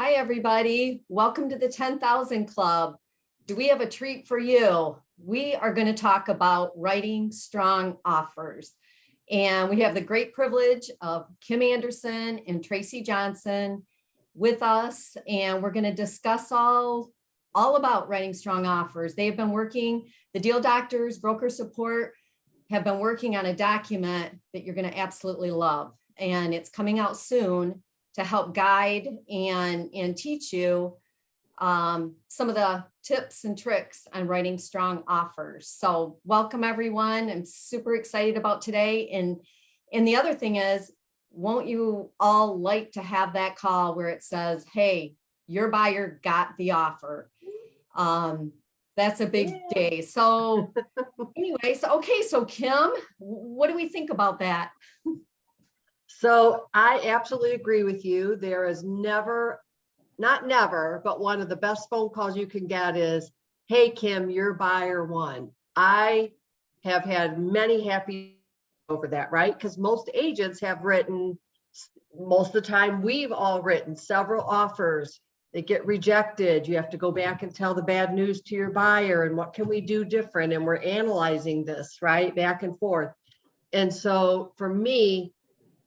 Hi, everybody. Welcome to the 10,000 Club. Do we have a treat for you? We are going to talk about writing strong offers. And we have the great privilege of Kim Anderson and Tracy Johnson with us. And we're going to discuss all about writing strong offers. They have been working, the deal doctors, broker support, have been working on a document that you're going to absolutely love. And it's coming out soon to help guide and teach you some of the tips and tricks on writing strong offers. So welcome, everyone. I'm super excited about today. And the other thing is, won't you all like to have that call where it says, hey, your buyer got the offer? That's a big day. So anyway, so Kim, what do we think about that? So I absolutely agree with you. There is never, not never, but one of the best phone calls you can get is, hey, Kim, your buyer won. I have had many happy over that, right? Because most agents have written, most of the time we've all written several offers. They get rejected. You have to go back and tell the bad news to your buyer and what can we do different? And we're analyzing this, right? Back and forth. And so for me,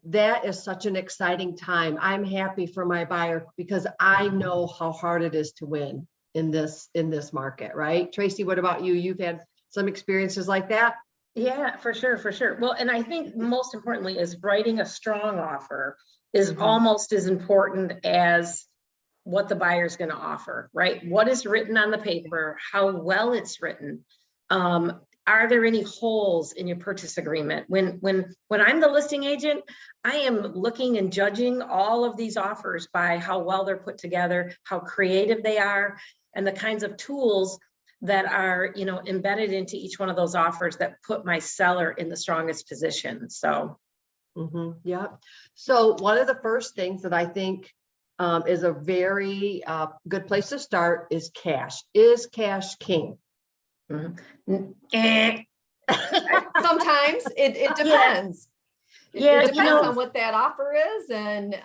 that is such an exciting time. I'm happy for my buyer because I know how hard it is to win in this market, right? Tracy, what about you? You've had some experiences like that? Yeah, for sure, for sure. Well, and I think most importantly is writing a strong offer is almost as important as what the buyer is going to offer, right? What is written on the paper, how well it's written. Are there any holes in your purchase agreement? When I'm the listing agent, I am looking and judging all of these offers by how well they're put together, how creative they are, and the kinds of tools that are, embedded into each one of those offers that put my seller in the strongest position. So, yeah. So one of the first things that I think is a very good place to start is cash. Is cash king? Sometimes it depends. Yeah. It depends on what that offer is. And,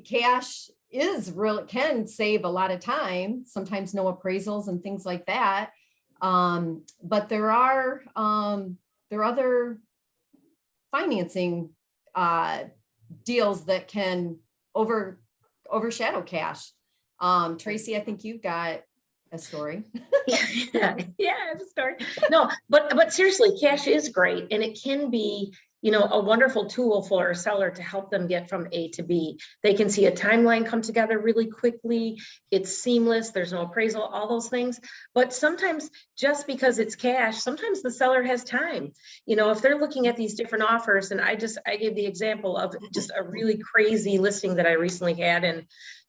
cash is really can save a lot of time, sometimes no appraisals and things like that. But there are other financing deals that can overshadow cash. Tracy, I think you've got a story. yeah, I have a story. No, but seriously, cash is great, and it can be, a wonderful tool for a seller to help them get from A to B. They can see a timeline come together really quickly. It's seamless. There's no appraisal, all those things. But sometimes, just because it's cash, sometimes the seller has time. If they're looking at these different offers, and I gave the example of just a really crazy listing that I recently had, and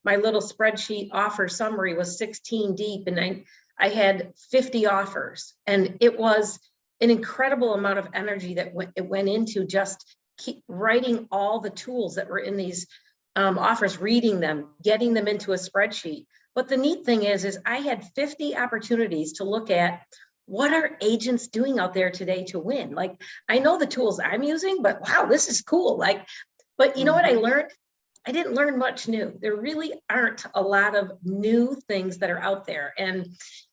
my little spreadsheet offer summary was 16 deep, and I had 50 offers, and it was an incredible amount of energy that went into just keep writing all the tools that were in these offers, reading them, getting them into a spreadsheet. But the neat thing is I had 50 opportunities to look at what are agents doing out there today to win. Like, I know the tools I'm using, but wow, this is cool. But you know what I learned? I didn't learn much new. There really aren't a lot of new things that are out there. And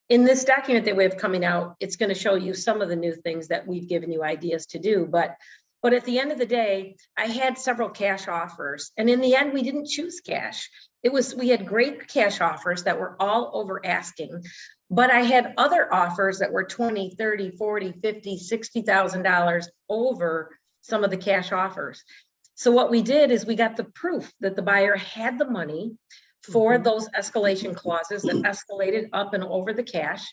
in this document that we have coming out, it's going to show you some of the new things that we've given you ideas to do. But at the end of the day, I had several cash offers. And in the end, we didn't choose cash. We had great cash offers that were all over asking. But I had other offers that were $20,000, $30,000, $40,000, $50,000, $60,000 over some of the cash offers. So what we did is we got the proof that the buyer had the money for those escalation clauses that escalated up and over the cash,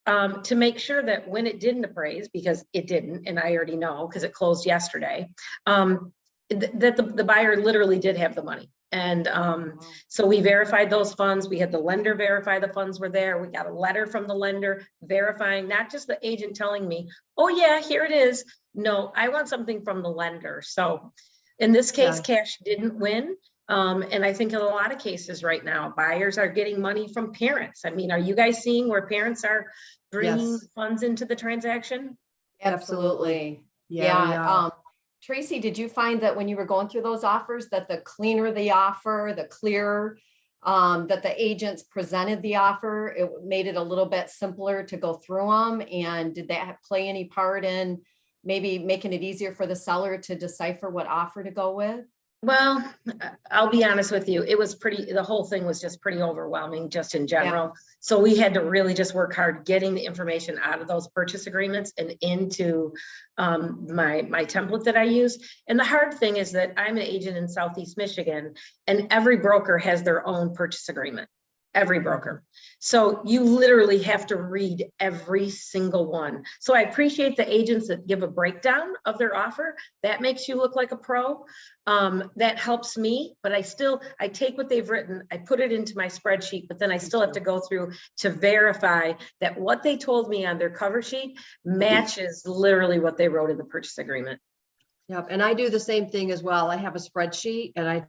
to make sure that when it didn't appraise, because it didn't, and I already know because it closed yesterday, that the buyer literally did have the money. And so we verified those funds. We had the lender verify the funds were there. We got a letter from the lender verifying, not just the agent telling me, oh yeah, here it is. No, I want something from the lender. So in this case, cash didn't win. And I think in a lot of cases right now, buyers are getting money from parents. I mean, are you guys seeing where parents are bringing funds into the transaction? Absolutely. Yeah. Tracy, did you find that when you were going through those offers that the cleaner the offer, the clearer that the agents presented the offer, it made it a little bit simpler to go through them? And did that play any part in maybe making it easier for the seller to decipher what offer to go with? Well, I'll be honest with you, it was the whole thing was just pretty overwhelming just in general. So we had to really just work hard getting the information out of those purchase agreements and into my template that I use. And the hard thing is that I'm an agent in Southeast Michigan, and every broker has their own purchase agreement. Every broker. So you literally have to read every single one. So I appreciate the agents that give a breakdown of their offer. That makes you look like a pro. That helps me, but I take what they've written, I put it into my spreadsheet, but then I still have to go through to verify that what they told me on their cover sheet matches literally what they wrote in the purchase agreement. Yep. And I do the same thing as well. I have a spreadsheet and I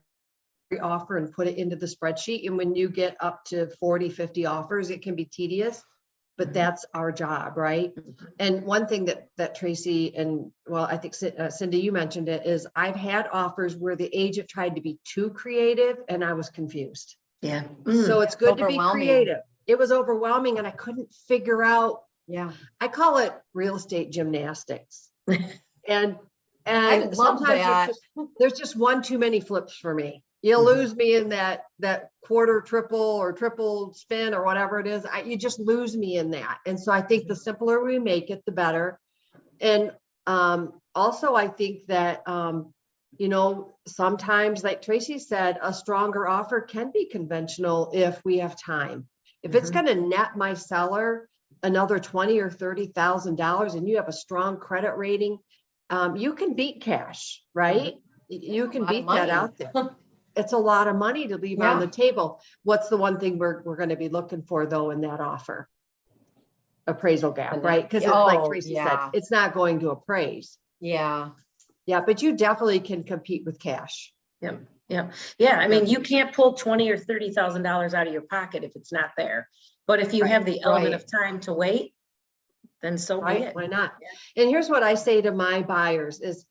offer and put it into the spreadsheet. And when you get up to 40, 50 offers, it can be tedious, but that's our job, right? And one thing that Tracy and, well, I think Cindy, you mentioned it, is I've had offers where the agent tried to be too creative and I was confused. Yeah. So it's good to be Overwhelming. creative. It was overwhelming and I couldn't figure out. Yeah. I call it real estate gymnastics. And I love sometimes that. there's just one too many flips for me. You'll lose me in that quarter triple or triple spin or whatever it is. You just lose me in that. And so I think the simpler we make it, the better. And also I think that, you know, sometimes, like Tracy said, a stronger offer can be conventional if we have time. If it's going to net my seller another $20,000 or $30,000 and you have a strong credit rating, you can beat cash, right? You can beat that out there. It's a lot of money to leave on the table. What's the one thing we're going to be looking for though in that offer? Appraisal gap, right? Because like Tracy said, it's not going to appraise. Yeah. Yeah, but you definitely can compete with cash. Yeah. I mean, you can't pull $20,000 or $30,000 out of your pocket if it's not there. But if you have the element of time to wait, then so be it. Why not? And here's what I say to my buyers is,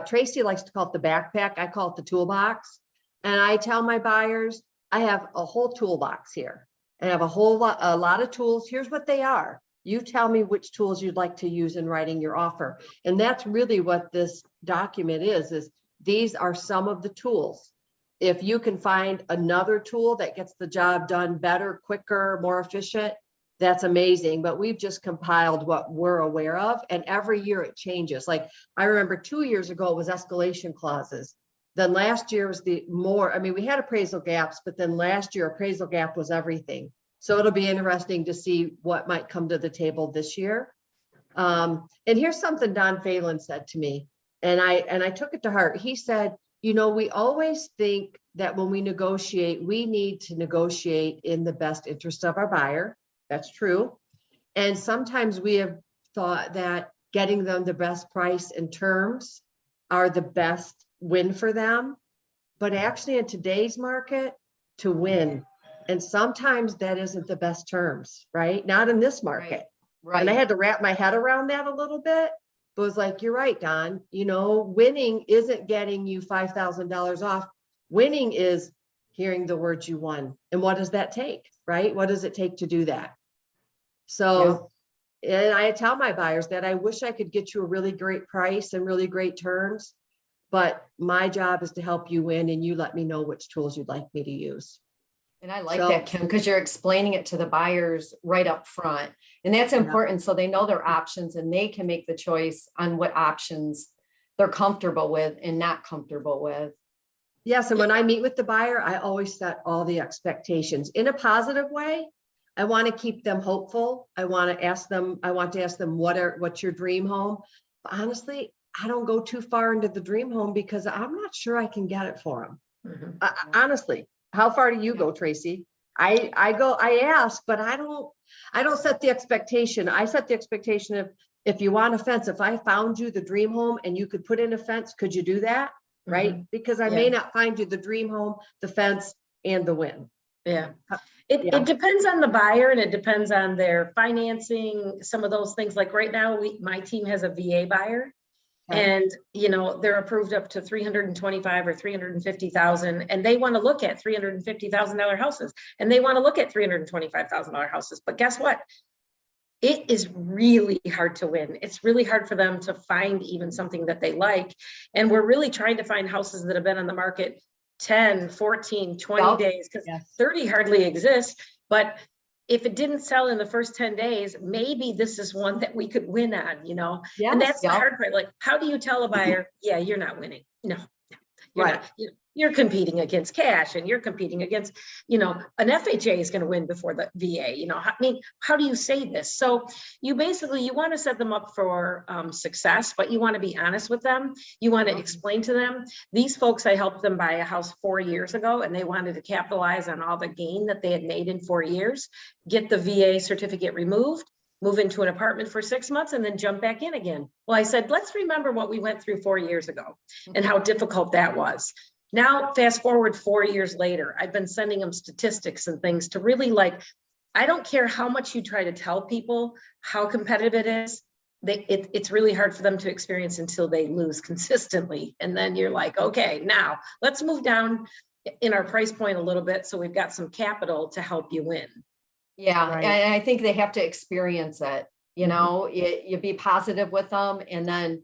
Tracy likes to call it the backpack. I call it the toolbox. And I tell my buyers, I have a whole toolbox here. I have a lot of tools. Here's what they are. You tell me which tools you'd like to use in writing your offer. And that's really what this document is these are some of the tools. If you can find another tool that gets the job done better, quicker, more efficient, that's amazing. But we've just compiled what we're aware of. And every year it changes. Like I remember 2 years ago, it was escalation clauses. Then last year was we had appraisal gaps, but then last year appraisal gap was everything. So it'll be interesting to see what might come to the table this year. And here's something Don Phelan said to me, and I took it to heart. He said, you know, we always think that when we negotiate, we need to negotiate in the best interest of our buyer. That's true. And sometimes we have thought that getting them the best price and terms are the best win for them, but actually in today's market, to win, and sometimes that isn't the best terms, right? Not in this market. Right. And I had to wrap my head around that a little bit, but it was like, you're right, Don, you know, winning isn't getting you $5,000 off. Winning is hearing the words you won. And what does that take, right? What does it take to do that? So, and I tell my buyers that I wish I could get you a really great price and really great terms, but my job is to help you win, and you let me know which tools you'd like me to use. And I like that, Kim, because you're explaining it to the buyers right up front. And that's important. So they know their options and they can make the choice on what options they're comfortable with and not comfortable with. Yes. And when I meet with the buyer, I always set all the expectations in a positive way. I want to keep them hopeful. I want to ask them what's your dream home? But honestly, I don't go too far into the dream home because I'm not sure I can get it for them. Honestly, how far do you go, Tracy? I ask, but I don't set the expectation. I set the expectation of, if you want a fence, if I found you the dream home and you could put in a fence, could you do that? Right? Because I may not find you the dream home, the fence, and the win. It depends on the buyer, and it depends on their financing, some of those things. Like right now, my team has a VA buyer. And, you know, they're approved up to 325 or 350,000, and they want to look at $350,000 houses, and they want to look at $325,000 houses. But guess what? It is really hard to win. It's really hard for them to find even something that they like. And we're really trying to find houses that have been on the market 10, 14, 20 Yep. days, because Yes. 30 hardly exists. But if it didn't sell in the first 10 days, maybe this is one that we could win on, you know? And Yes. that's the Yep. hard part. Like, how do you tell a buyer, yeah, you're not winning? No, you're Right. not. You're competing against cash, and you're competing against, you know, an FHA is going to win before the VA, you know, I mean, how do you say this? So you basically, you want to set them up for success, but you want to be honest with them. You want to explain to them, these folks, I helped them buy a house 4 years ago, and they wanted to capitalize on all the gain that they had made in 4 years, get the VA certificate removed, move into an apartment for 6 months, and then jump back in again. Well, I said, let's remember what we went through 4 years ago and how difficult that was. Now, fast forward 4 years later, I've been sending them statistics and things to really, like, I don't care how much you try to tell people how competitive it is. It's really hard for them to experience until they lose consistently. And then you're like, okay, now let's move down in our price point a little bit, so we've got some capital to help you win. Yeah, Right. and I think they have to experience it, you know, you be positive with them, and then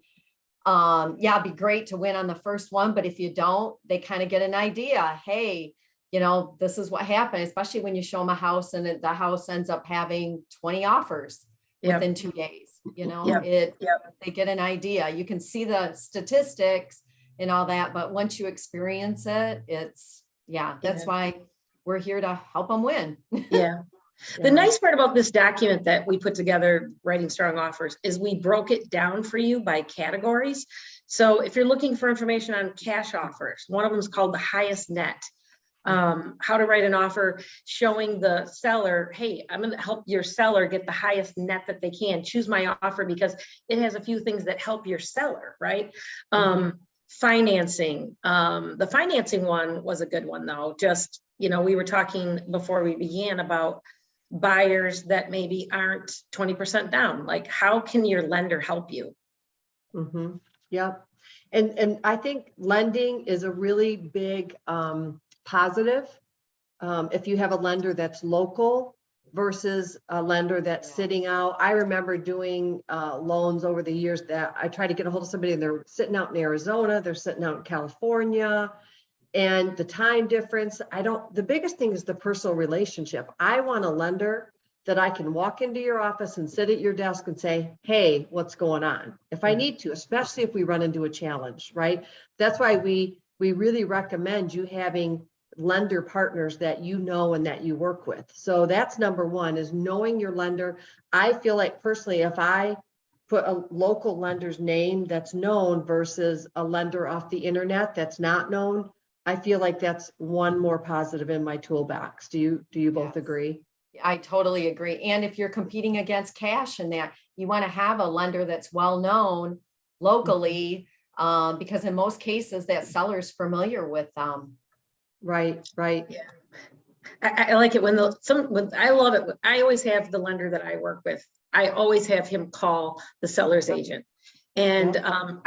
yeah, it'd be great to win on the first one, but if you don't, they kind of get an idea. Hey, you know, this is what happened, especially when you show them a house and the house ends up having 20 offers Yep. within 2 days. You know, Yep. they get an idea. You can see the statistics and all that, but once you experience it, that's Yeah. why we're here to help them win. Yeah. The nice part about this document that we put together, Writing Strong Offers, is we broke it down for you by categories. So if you're looking for information on cash offers, one of them is called the highest net. How to write an offer showing the seller, hey, I'm going to help your seller get the highest net that they can. Choose my offer because it has a few things that help your seller, right? Financing. The financing one was a good one, though. Just, you know, we were talking before we began about buyers that maybe aren't 20% down. Like, how can your lender help you? Yep. And I think lending is a really big positive. If you have a lender that's local versus a lender that's sitting out. I remember doing loans over the years that I tried to get a hold of somebody, and they're sitting out in Arizona, they're sitting out in California. And the time difference, the biggest thing is the personal relationship. I want a lender that I can walk into your office and sit at your desk and say, hey, what's going on? If I need to, especially if we run into a challenge, right? That's why we really recommend you having lender partners that you know and that you work with. So that's number one, is knowing your lender. I feel like personally, if I put a local lender's name that's known versus a lender off the internet that's not known, I feel like that's one more positive in my toolbox. Do you both agree? I totally agree. And if you're competing against cash and that, you want to have a lender that's well-known locally, because in most cases that seller's familiar with them. Right. Yeah. I like it when I love it. I always have the lender that I work with, I always have him call the seller's agent. And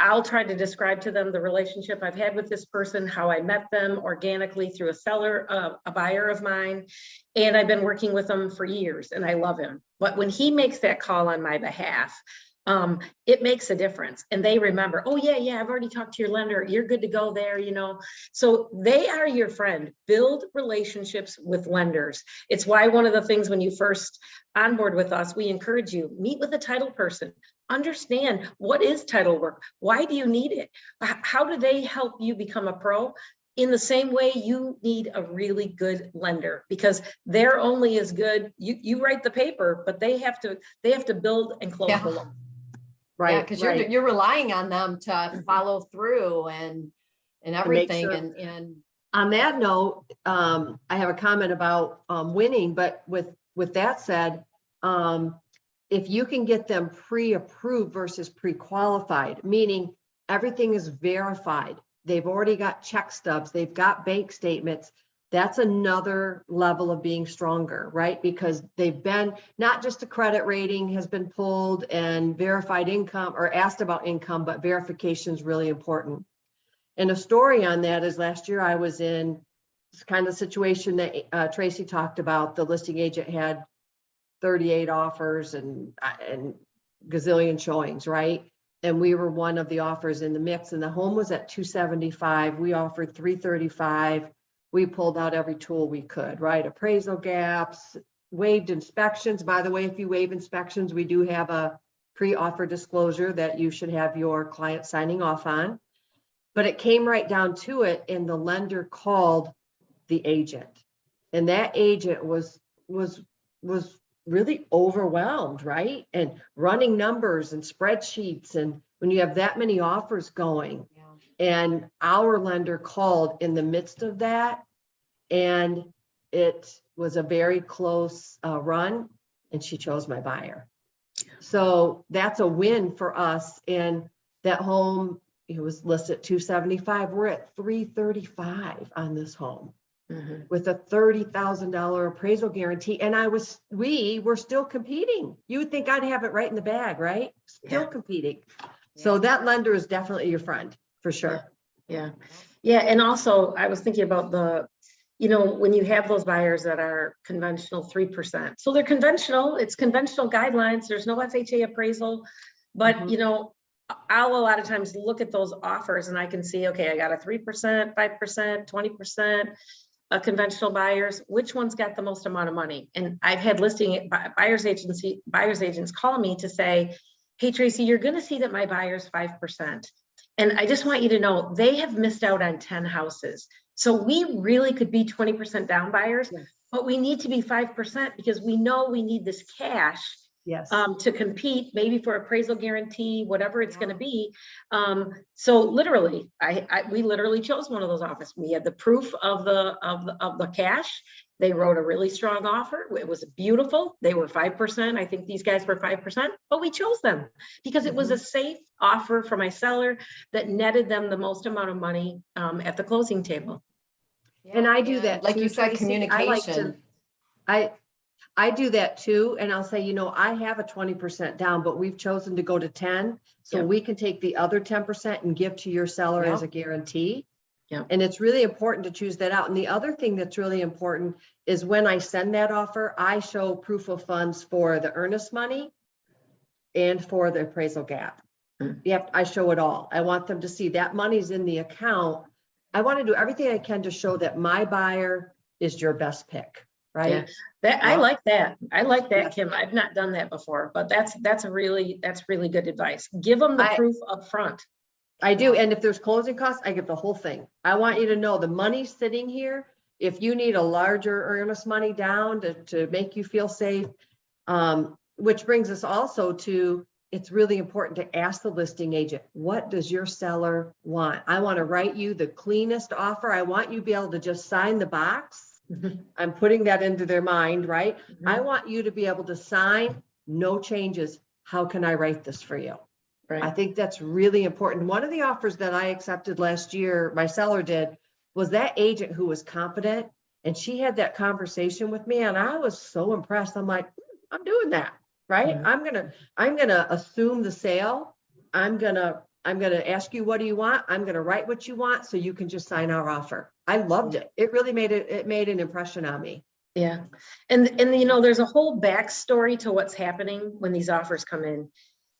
I'll try to describe to them the relationship I've had with this person, how I met them organically through a buyer of mine. And I've been working with them for years and I love him. But when he makes that call on my behalf, it makes a difference. And they remember, oh yeah, I've already talked to your lender. You're good to go there, you know. So they are your friend. Build relationships with lenders. It's why one of the things when you first onboard with us, we encourage you, meet with a title person. Understand what is title work? Why do you need it? How do they help you become a pro? In the same way, you need a really good lender because they're only as good. You write the paper, but they have to build and close the loan. Right. Yeah, because you're relying on them to follow through and everything. Sure. And on that note, I have a comment about winning, but with that said, if you can get them pre-approved versus pre-qualified, meaning everything is verified, they've already got check stubs, they've got bank statements, that's another level of being stronger, right? Because they've been, not just a credit rating has been pulled and verified income or asked about income, but verification is really important. And a story on that is last year I was in this kind of situation that Tracy talked about. The listing agent had 38 offers and gazillion showings, right? And we were one of the offers in the mix, and the home was at 275. We offered 335. We pulled out every tool we could, right? Appraisal gaps, waived inspections. By the way, if you waive inspections, we do have a pre-offer disclosure that you should have your client signing off on. But it came right down to it, and the lender called the agent, and that agent was really overwhelmed, right? And running numbers and spreadsheets, and when you have that many offers going, and our lender called in the midst of that, and it was a very close run, and she chose my buyer. So that's a win for us. And that home, it was listed at 275. We're at 335 on this home with a $30,000 appraisal guarantee. And we were still competing. You would think I'd have it right in the bag, right? Still competing. So that lender is definitely your friend for sure. Yeah. And also I was thinking about when you have those buyers that are conventional 3%. So they're conventional, it's conventional guidelines. There's no FHA appraisal, but I'll a lot of times look at those offers and I can see, okay, I got a 3%, 5%, 20%. Conventional buyers, which one's got the most amount of money? And I've had buyers agents call me to say, hey, Tracy, you're going to see that my buyer's 5%. And I just want you to know they have missed out on 10 houses. So we really could be 20% down buyers, but we need to be 5% because we know we need this cash to compete, maybe for appraisal guarantee, whatever it's going to be. So literally, we literally chose one of those offers. We had the proof of the cash. They wrote a really strong offer. It was beautiful. They were 5%. I think these guys were 5%, but we chose them because it was a safe offer for my seller that netted them the most amount of money at the closing table. And I do that like too, you said, Tracy. communication. I do that too. And I'll say, I have a 20% down, but we've chosen to go to 10. So we can take the other 10% and give to your seller as a guarantee. And it's really important to choose that out. And the other thing that's really important is when I send that offer, I show proof of funds for the earnest money and for the appraisal gap. I show it all. I want them to see that money's in the account. I want to do everything I can to show that my buyer is your best pick. Right. I like that. I like that, Kim. I've not done that before, but that's really good advice. Give them the proof up front. I do. And if there's closing costs, I give the whole thing. I want you to know the money's sitting here. If you need a larger earnest money down to make you feel safe, which brings us also to, it's really important to ask the listing agent, what does your seller want? I want to write you the cleanest offer. I want you to be able to just sign the box. I'm putting that into their mind, right? I want you to be able to sign, no changes. How can I write this for you? Right. I think that's really important. One of the offers that I accepted last year, my seller did, was that agent who was confident, and she had that conversation with me, and I was so impressed. I'm like, I'm doing that, right? I'm gonna assume the sale. I'm gonna ask you, what do you want? I'm gonna write what you want, so you can just sign our offer. I loved it. It really made an impression on me. Yeah. And there's a whole backstory to what's happening when these offers come in.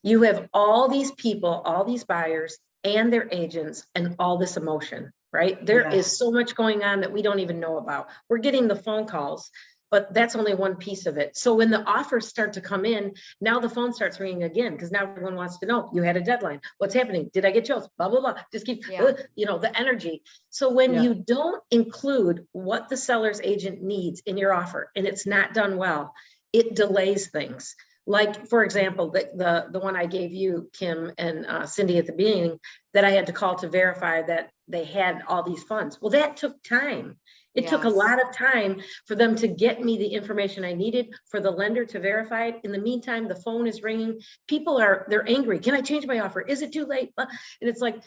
You have all these people, all these buyers and their agents and all this emotion, right? There is so much going on that we don't even know about. We're getting the phone calls, but that's only one piece of it. So when the offers start to come in, now the phone starts ringing again, because now everyone wants to know, you had a deadline. What's happening? Did I get chose? Blah, blah, blah. Just keep, the energy. So when you don't include what the seller's agent needs in your offer, and it's not done well, it delays things. Like, for example, the one I gave you, Kim and Cindy at the beginning, that I had to call to verify that they had all these funds. Well, that took time. It took a lot of time for them to get me the information I needed, for the lender to verify it. In the meantime, the phone is ringing. People they're angry. Can I change my offer? Is it too late? And it's like,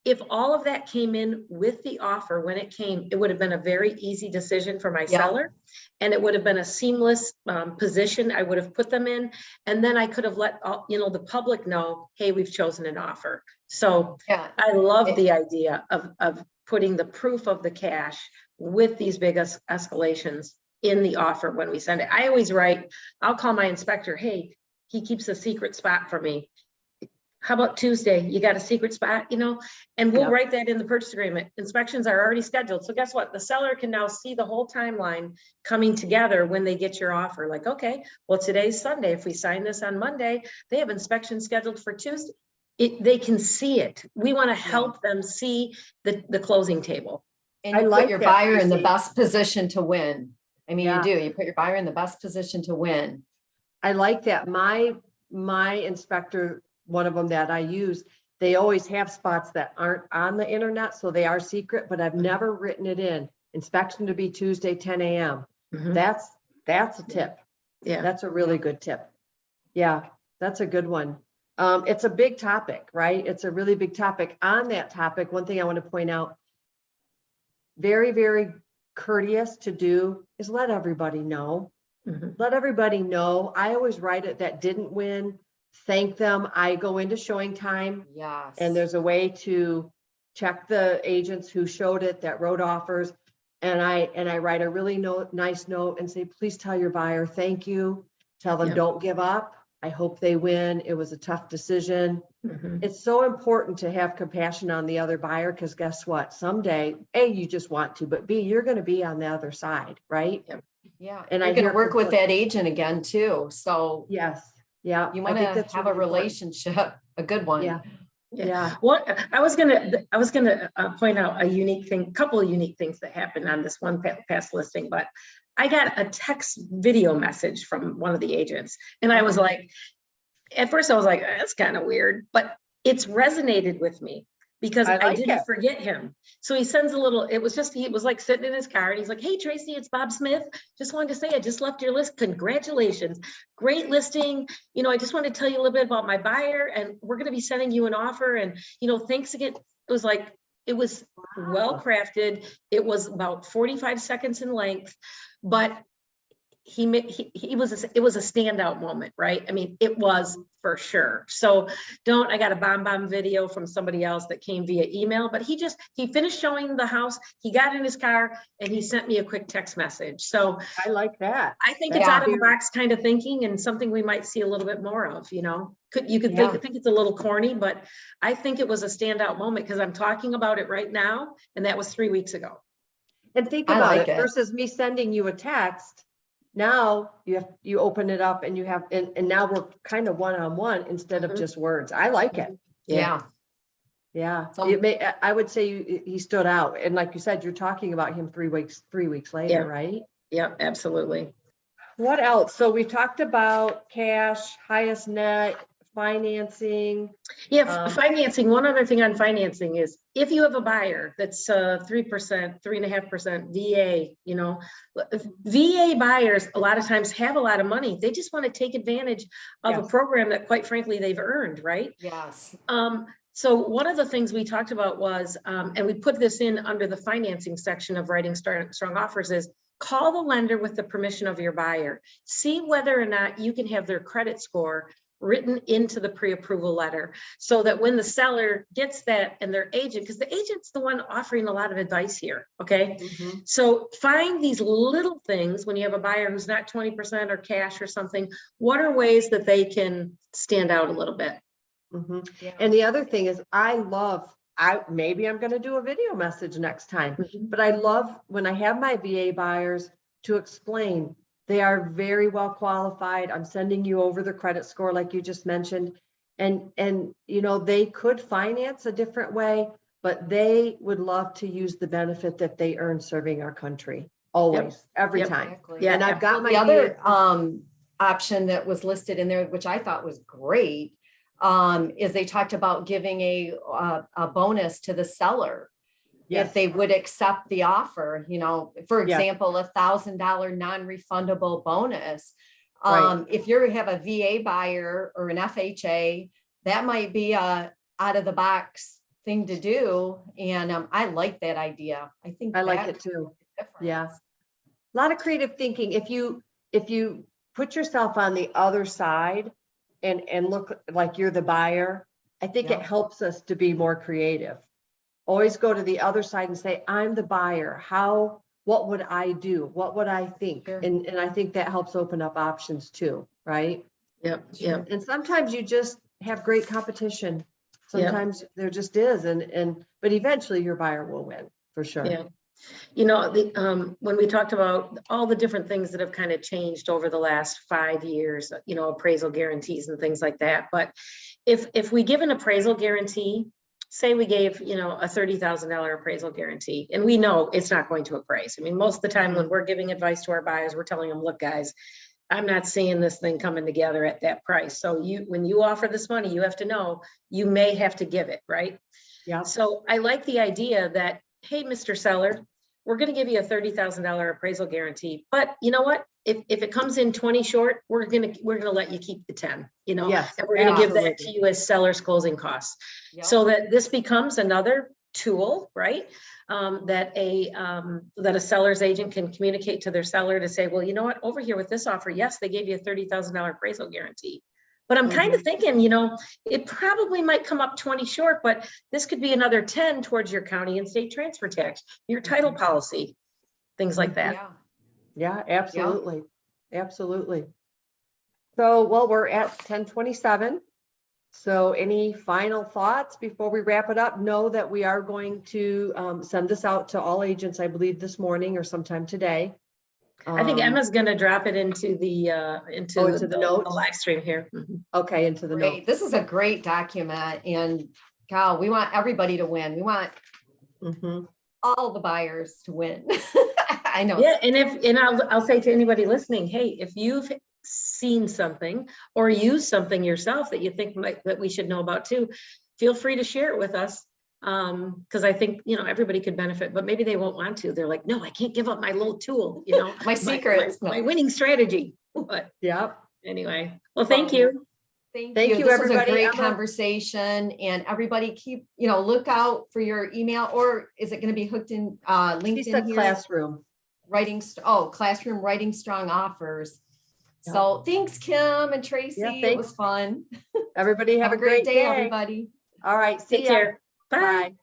if all of that came in with the offer, when it came, it would have been a very easy decision for my seller. And it would have been a seamless position I would have put them in. And then I could have let the public know, hey, we've chosen an offer. So Yeah. I love the idea of putting the proof of the cash with these big escalations in the offer when we send it. I always write, I'll call my inspector, hey, he keeps a secret spot for me. How about Tuesday? You got a secret spot, and we'll write that in the purchase agreement. Inspections are already scheduled. So guess what? The seller can now see the whole timeline coming together when they get your offer. Like, okay, well, today's Sunday. If we sign this on Monday, they have inspections scheduled for Tuesday. They can see it. We want to help them see the closing table. And you put your buyer in the best position to win. I mean, you do. You put your buyer in the best position to win. I like that. My inspector, one of them that I use, they always have spots that aren't on the internet, so they are secret, but I've never written it in. Inspection to be Tuesday, 10 a.m. That's a tip. Yeah. That's a really good tip. Yeah, that's a good one. It's a big topic, right? It's a really big topic. On that topic, one thing I want to point out, very, very courteous to do is let everybody know. Let everybody know. I always write it that didn't win. Thank them. I go into showing time. Yes. And there's a way to check the agents who showed it that wrote offers. And I write a really nice note and say, please tell your buyer, thank you. Tell them don't give up. I hope they win. It was a tough decision. It's so important to have compassion on the other buyer, because guess what? Someday, A, you just want to, but B, you're going to be on the other side, right? Yeah. And you're going to work with that agent again too. So yes. Yeah. You want to have a relationship, a good one. Yeah. What I was gonna point out a couple of unique things that happened on this one past listing, but I got a text video message from one of the agents, and I was like, at first I was like, that's kind of weird, but it's resonated with me because I didn't forget him. So he sends he was like sitting in his car and he's like, hey, Tracy, it's Bob Smith. Just wanted to say, I just left your list. Congratulations. Great listing. I just want to tell you a little bit about my buyer, and we're going to be sending you an offer. And, thanks again. It was well crafted. It was about 45 seconds in length, but it was a standout moment, right? I mean, it was for sure. So I got a bomb video from somebody else that came via email, but he finished showing the house. He got in his car and he sent me a quick text message. So I like that. I think it's out of the box kind of thinking, and something we might see a little bit more of, you could think it's a little corny, but I think it was a standout moment because I'm talking about it right now. And that was 3 weeks ago. And think about it versus me sending you a text. Now you open it up and you have, and now we're kind of one-on-one instead of just words. I like it. Yeah. I would say he stood out. And like you said, you're talking about him 3 weeks later, right? Yeah, absolutely. What else? So we talked about cash, highest net, financing. Financing. One other thing on financing is if you have a buyer that's 3%, 3.5% VA, VA buyers a lot of times have a lot of money. They just want to take advantage of a program that, quite frankly, they've earned, right? Yes. So one of the things we talked about was, and we put this in under the financing section of writing strong offers, is call the lender with the permission of your buyer. See whether or not you can have their credit score written into the pre-approval letter, so that when the seller gets that and their agent, because the agent's the one offering a lot of advice here, okay? So find these little things when you have a buyer who's not 20% or cash or something. What are ways that they can stand out a little bit? And the other thing is, maybe I'm going to do a video message next time, but I love when I have my VA buyers to explain. They are very well qualified. I'm sending you over the credit score, like you just mentioned. And they could finance a different way, but they would love to use the benefit that they earn serving our country always, every time. Exactly. Yeah. And I've got the other option that was listed in there, which I thought was great, is they talked about giving a bonus to the seller. If they would accept the offer, for example, $1,000 non-refundable bonus. If you have a VA buyer or an FHA, that might be a out of the box thing to do. And I like that idea. I think I like that it too. makes a Yeah. difference. A lot of creative thinking. If you put yourself on the other side and look like you're the buyer, I think it Yeah. helps us to be more creative. Always go to the other side and say, I'm the buyer. What would I do? What would I think? Sure. And I think that helps open up options too, right? Yep, yep. And sometimes you just have great competition. Sometimes there just is, but eventually your buyer will win for sure. Yeah. You know, when we talked about all the different things that have kind of changed over the last 5 years, you know, appraisal guarantees and things like that. But if we give an appraisal guarantee, say we gave, you know, a $30,000 appraisal guarantee, and we know it's not going to appraise. I mean, most of the time when we're giving advice to our buyers, we're telling them, look, guys, I'm not seeing this thing coming together at that price. So when you offer this money, you have to know you may have to give it, right? Yeah. So I like the idea that, hey, Mr. Seller, we're going to give you a $30,000 appraisal guarantee, but you know what? If it comes in 20 short, we're going to let you keep the 10, you know, Yes, and we're going to give that to absolutely. you as seller's closing costs. Yep. So that this becomes another tool, right? That a seller's agent can communicate to their seller to say, well, you know what, over here with this offer, yes, they gave you a $30,000 appraisal guarantee. But I'm kind of thinking, you know, it probably might come up 20 short, but this could be another 10 towards your county and state transfer tax, your title policy, things like that. Yeah. Yeah, absolutely. Absolutely. So, well, we're at 10:27. So any final thoughts before we wrap it up? Know that we are going to send this out to all agents, I believe, this morning or sometime today. I think Emma's going to drop it into the notes? live stream here. Okay, into the Great. note. This is a great document, and God, we want everybody to win. We want all the buyers to win. I know. Yeah, and I'll say to anybody listening, hey, if you've seen something or used something yourself that you think that we should know about too, feel free to share it with us. Because I think, you know, everybody could benefit, but maybe they won't want to. They're like, no, I can't give up my little tool, you know, My secrets. my winning strategy. But yeah. anyway, well, thank you. Thank Thank you. you, This everybody. was a great Emma. conversation, and everybody keep, you know, look out for your email, or is it going to be hooked in She said LinkedIn here? classroom. Classroom writing strong offers. Yeah. So thanks, Kim and Tracy. Yeah, it was fun. Everybody have a great day. everybody. All right. See Take ya. care. Bye. Bye.